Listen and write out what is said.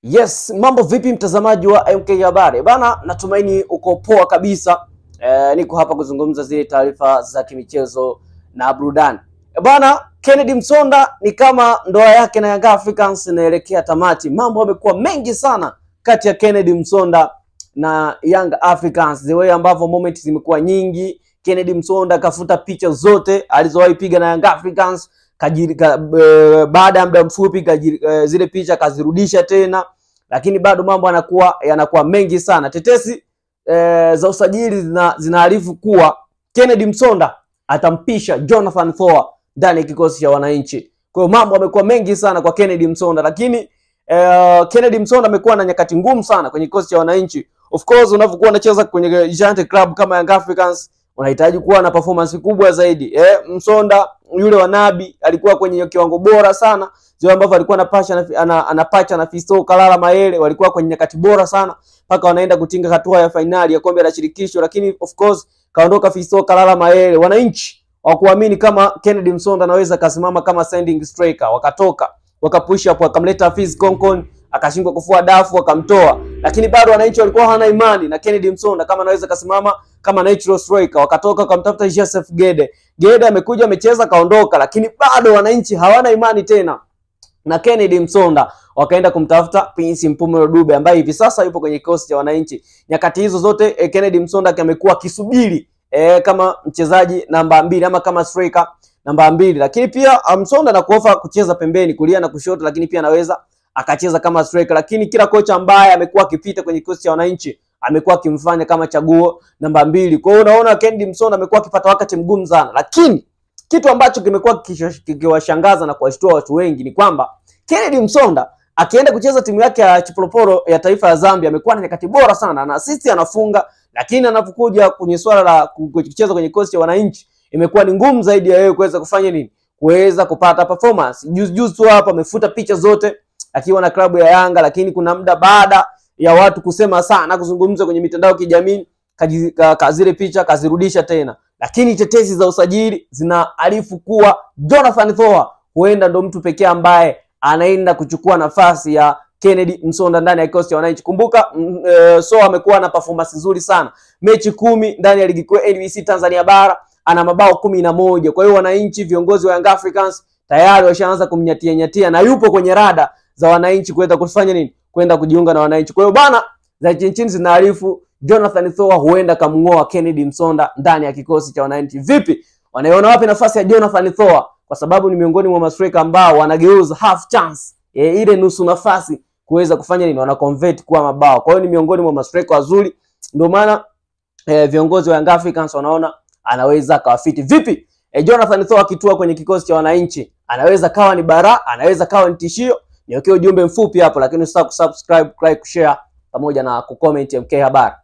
Yes, mambo vipi mtazamaji wa MK Habari? Bana, natumaini uko poa kabisa. Niko hapa kuzungumza zile taarifa za kimichezo na burudani. Bana, Kennedy Msonda ni kama ndoa yake na Young Africans inaelekea tamati. Mambo yamekuwa mengi sana kati ya Kennedy Msonda na Young Africans. The way ambavyo moments zimekuwa nyingi. Kennedy Msonda kafuta picha zote alizowahi piga na Young Africans. Baada ya muda mfupi zile picha kazirudisha tena, lakini bado mambo yanakuwa mengi sana. Tetesi za usajili zinaarifu kuwa Kennedy Msonda atampisha Jonathan Thoa ndani ya kikosi cha wananchi. Kwa hiyo mambo yamekuwa mengi sana kwa Kennedy Msonda, lakini Kennedy Msonda amekuwa na nyakati ngumu sana kwenye kikosi cha wananchi. Of course unapokuwa unacheza kwenye giant club kama Young Africans unahitaji kuwa na performance kubwa zaidi. Msonda yule wa Nabi alikuwa kwenye kiwango bora sana, zile ambavyo alikuwa anapacha na Fiston Kalala Mayele walikuwa kwenye nyakati bora sana mpaka wanaenda kutinga hatua ya finali ya kombe la shirikisho. Lakini of course kaondoka Fiston Kalala Mayele, wananchi hawakuamini kama Kennedy Msonda anaweza kasimama kama sending striker, wakatoka wakapush up wakamleta Fiz Konkon akashindwa kufua dafu wakamtoa, lakini bado wananchi walikuwa hana imani na Kennedy Msonda kama anaweza kasimama kama natural striker. Wakatoka wakamtafuta Joseph Gede. Gede amekuja amecheza kaondoka, lakini bado wananchi hawana imani tena na Kennedy Msonda. Wakaenda kumtafuta Prince Mpumelo Dube ambaye hivi sasa yupo kwenye kikosi cha wananchi. Nyakati hizo zote Kennedy Msonda amekuwa akisubiri kama mchezaji namba 2 ama kama striker namba 2, lakini pia Msonda anakuofa kucheza pembeni kulia na kushoto, lakini pia anaweza akacheza kama striker. Lakini kila kocha ambaye amekuwa akipita kwenye kikosi cha wananchi amekuwa akimfanya kama chaguo namba 2. Kwa hiyo unaona Kennedy Msonda amekuwa akipata wakati mgumu sana, lakini kitu ambacho kimekuwa kikiwashangaza na kuwashtua watu wengi ni kwamba Kennedy Msonda akienda kucheza timu yake ya Chipolopolo ya taifa ya Zambia amekuwa na nyakati bora sana, na assist anafunga, lakini anapokuja kwenye swala la kucheza kwenye kikosi cha wananchi imekuwa ni ngumu zaidi ya yeye kuweza kufanya nini, kuweza kupata performance. Juzi tu hapa amefuta picha zote akiwa na klabu ya Yanga, lakini kuna muda baada ya watu kusema sana kuzungumza kwenye mitandao ya kijamii kazile picha kazirudisha tena. Lakini tetesi za usajili zinaarifu kuwa Jonathan Thoa huenda ndo mtu pekee ambaye anaenda kuchukua nafasi ya Kennedy Msonda ndani ya kikosi cha wananchi. Kumbuka Thoa amekuwa na performance nzuri sana. Mechi 10 ndani ya ligi kuu NBC Tanzania bara, ana mabao 11. Kwa hiyo wananchi, viongozi wa Young Africans tayari washaanza kumnyatia na yupo kwenye rada za wananchi kwenda kufanya nini, kwenda kujiunga na wananchi. Kwa hiyo bana, za chinchini zinaarifu Jonathan Thoa huenda kamngoa Kennedy Msonda ndani ya kikosi cha wananchi. Vipi, wanaiona wapi nafasi ya Jonathan Thoa? Kwa sababu ni miongoni mwa mastrika ambao wanageuza half chance, ile nusu nafasi kuweza kufanya nini, wana convert kuwa mabao. Kwa hiyo ni miongoni mwa mastrika wazuri, ndio maana viongozi wa Young Africans wanaona anaweza kawafiti. Vipi, Jonathan Thoa akitua kwenye kikosi cha wananchi anaweza kawa ni bara, anaweza kawa ni tishio? Niwekee ujumbe mfupi hapo, lakini usisahau kusubscribe, like, kushare pamoja na kucomment MK Habari.